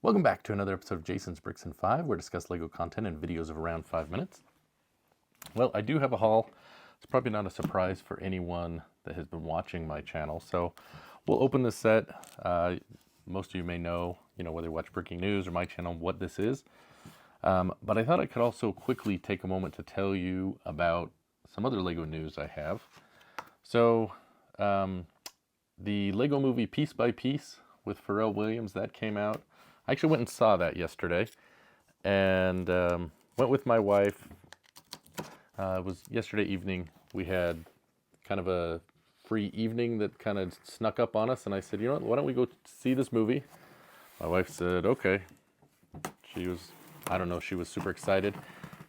Welcome back to another episode of Jason's Bricks and 5, where we discuss Lego content in videos of around 5 minutes. Well, I do have a haul. It's probably not a surprise for anyone that has been watching my channel, so we'll open this set. Most of you may know, whether you watch Breaking News or my channel, what this is. But I thought I could also quickly take a moment to tell you about some other Lego news I have. So, the Lego movie Piece by Piece with Pharrell Williams, that came out. I actually went and saw that yesterday, and went with my wife. It was yesterday evening. We had kind of a free evening that kind of snuck up on us, and I said, you know what, why don't we go see this movie? My wife said, okay. She was, I don't know, she was super excited.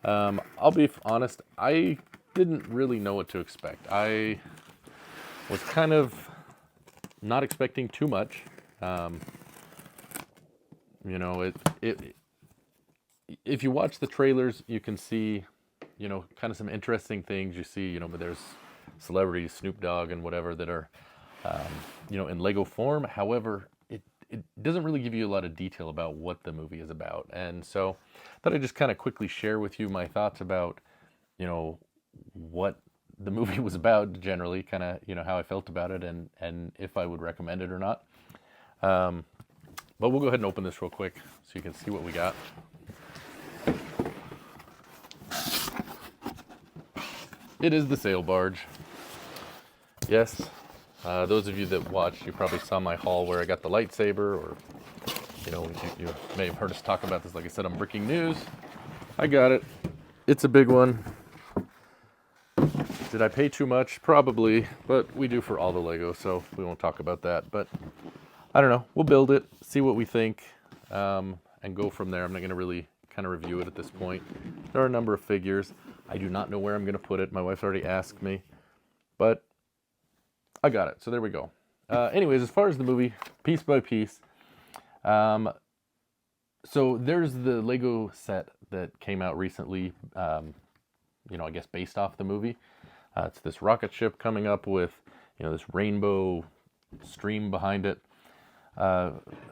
I'll be honest, I didn't really know what to expect. I was kind of not expecting too much. If you watch the trailers, you can see, kind of some interesting things. You see, but there's celebrities, Snoop Dogg and whatever, that are, in Lego form. However, it doesn't really give you a lot of detail about what the movie is about. And so I thought I'd just kind of quickly share with you my thoughts about, what the movie was about generally, kind of, how I felt about it and if I would recommend it or not. But we'll go ahead and open this real quick so you can see what we got. It is the sail barge. Yes, those of you that watched, you probably saw my haul where I got the lightsaber, or, you may have heard us talk about this, like I said, on Breaking News. I got it. It's a big one. Did I pay too much? Probably, but we do for all the Lego, so we won't talk about that. But I don't know. We'll build it, see what we think, and go from there. I'm not going to really kind of review it at this point. There are a number of figures. I do not know where I'm going to put it. My wife already asked me, but I got it. So there we go. Anyways, as far as the movie, Piece by Piece, so there's the Lego set that came out recently, I guess based off the movie. It's this rocket ship coming up with, this rainbow stream behind it.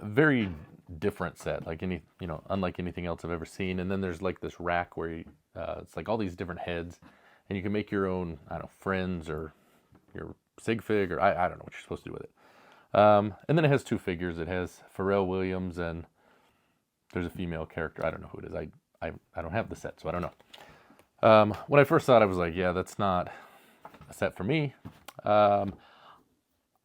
Very different set, like unlike anything else I've ever seen. And then there's like this rack where it's like all these different heads, and you can make your own, I don't know, friends or your sig fig, or I don't know what you're supposed to do with it. And then it has two figures. It has Pharrell Williams, and there's a female character. I don't know who it is. I don't have the set, so I don't know. When I first saw it, I was like, yeah, that's not a set for me.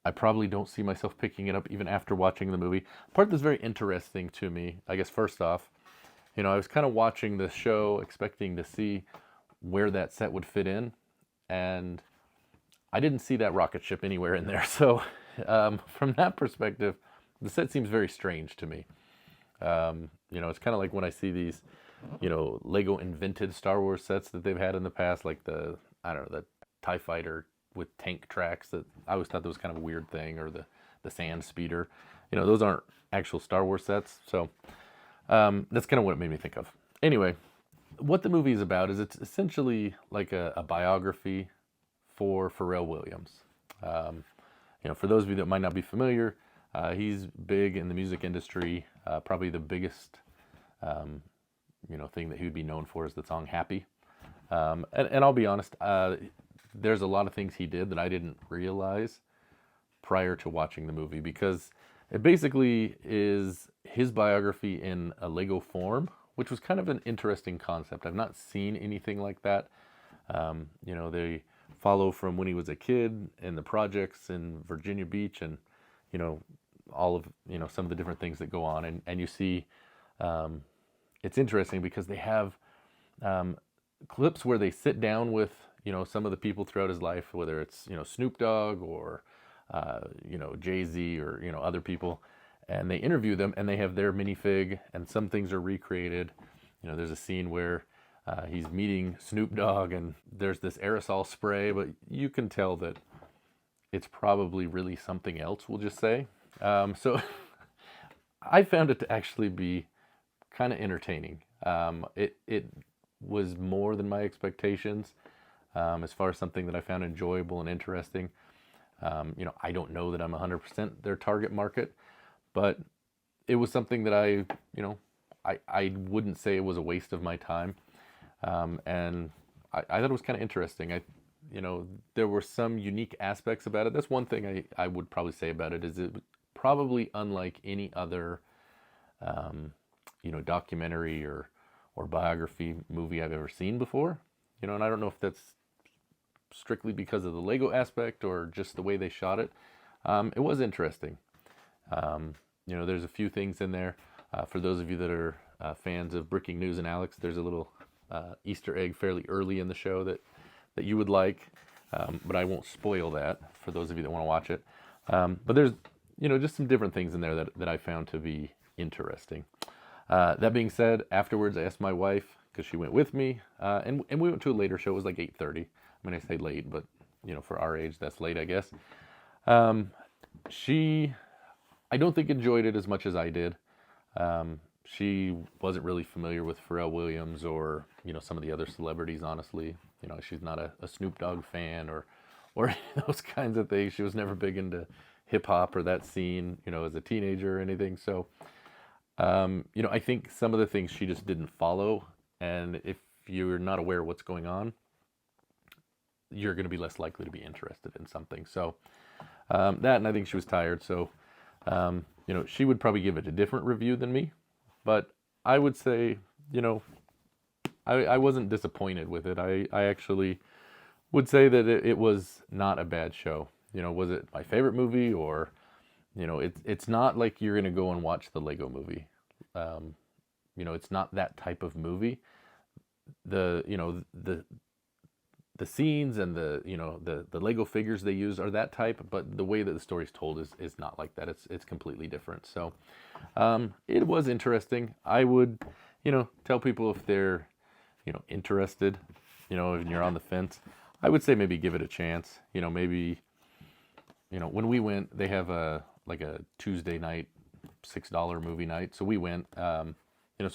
I probably don't see myself picking it up even after watching the movie. Part that's very interesting to me, I guess first off, I was kind of watching the show expecting to see where that set would fit in, and I didn't see that rocket ship anywhere in there. So from that perspective, the set seems very strange to me. It's kind of like when I see these, Lego invented Star Wars sets that they've had in the past, like the TIE Fighter with tank tracks, that I always thought that was kind of a weird thing, or the sand speeder. Those aren't actual Star Wars sets. So that's kind of what it made me think of. Anyway, what the movie is about is it's essentially like a biography for Pharrell Williams. For those of you that might not be familiar, he's big in the music industry. Probably the biggest, thing that he would be known for is the song Happy. And I'll be honest, there's a lot of things he did that I didn't realize prior to watching the movie, because it basically is his biography in a Lego form, which was kind of an interesting concept. I've not seen anything like that. They follow from when he was a kid in the projects in Virginia Beach, and, all of, some of the different things that go on. And you see, it's interesting because they have clips where they sit down with, some of the people throughout his life, whether it's, Snoop Dogg or, Jay-Z or, other people, and they interview them, and they have their minifig, and some things are recreated. There's a scene where he's meeting Snoop Dogg, and there's this aerosol spray, but you can tell that it's probably really something else, we'll just say. So I found it to actually be kind of entertaining. It was more than my expectations. As far as something that I found enjoyable and interesting. I don't know that I'm 100% their target market, but it was something that I wouldn't say it was a waste of my time. And I thought it was kind of interesting. There were some unique aspects about it. That's one thing I would probably say about it, is it was probably unlike any other, documentary or biography movie I've ever seen before. And I don't know if that's strictly because of the Lego aspect or just the way they shot it. It was interesting. There's a few things in there. For those of you that are fans of Breaking News and Alex, there's a little Easter egg fairly early in the show that you would like, but I won't spoil that for those of you that want to watch it. But there's just some different things in there that I found to be interesting. That being said, afterwards I asked my wife, because she went with me, and we went to a later show. It was like 8:30. I mean, I say late, but for our age, that's late, I guess. She, I don't think, enjoyed it as much as I did. She wasn't really familiar with Pharrell Williams or some of the other celebrities. Honestly, she's not a Snoop Dogg fan or those kinds of things. She was never big into hip hop or that scene, as a teenager or anything. So, I think some of the things she just didn't follow, and if you're not aware of what's going on, you're going to be less likely to be interested in something. So, that, and I think she was tired. So, she would probably give it a different review than me, but I would say, I wasn't disappointed with it. I actually would say that it was not a bad show. Was it my favorite movie? Or, it's not like you're going to go and watch the Lego movie. It's not that type of movie. The scenes and the Lego figures they use are that type, but the way that the story's told is not like that. It's completely different. So, it was interesting. I would, tell people if they're, interested, and you're on the fence, I would say maybe give it a chance. Maybe, when we went, they have a Tuesday night, $6 movie night. So we went, so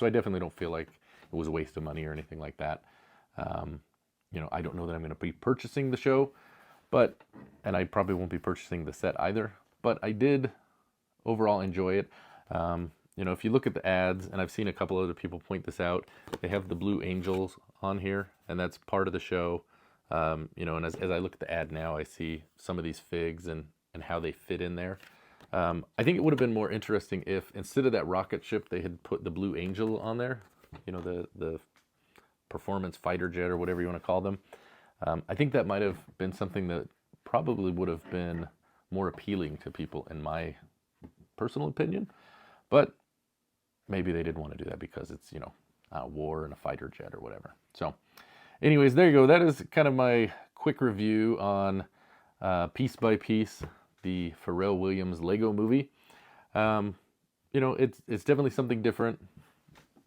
I definitely don't feel like it was a waste of money or anything like that. I don't know that I'm going to be purchasing the show, and I probably won't be purchasing the set either, but I did overall enjoy it. If you look at the ads, and I've seen a couple other people point this out, they have the Blue Angels on here, and that's part of the show. And as I look at the ad now, I see some of these figs and how they fit in there. I think it would have been more interesting if instead of that rocket ship, they had put the Blue Angel on there, the performance fighter jet or whatever you want to call them. I think that might have been something that probably would have been more appealing to people, in my personal opinion. But maybe they didn't want to do that because it's, a war and a fighter jet or whatever. So anyways, there you go. That is kind of my quick review on Piece by Piece, the Pharrell Williams Lego movie. It's definitely something different.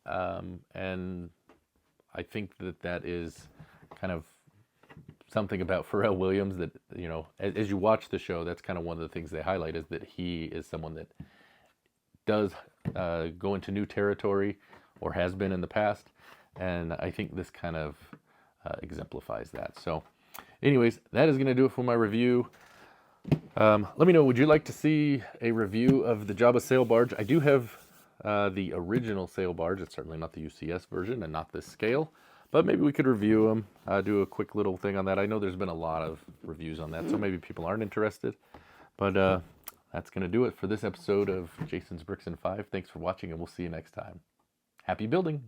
And I think that is kind of something about Pharrell Williams that, as you watch the show, that's kind of one of the things they highlight, is that he is someone that does go into new territory, or has been in the past. And I think this kind of exemplifies that. So anyways, that is going to do it for my review. Let me know, would you like to see a review of the Jabba sail barge? I do have the original sail barge. It's certainly not the UCS version and not this scale, but maybe we could review them, do a quick little thing on that. I know there's been a lot of reviews on that, so maybe people aren't interested, but that's going to do it for this episode of Jason's Bricks and Five. Thanks for watching, and we'll see you next time. Happy building!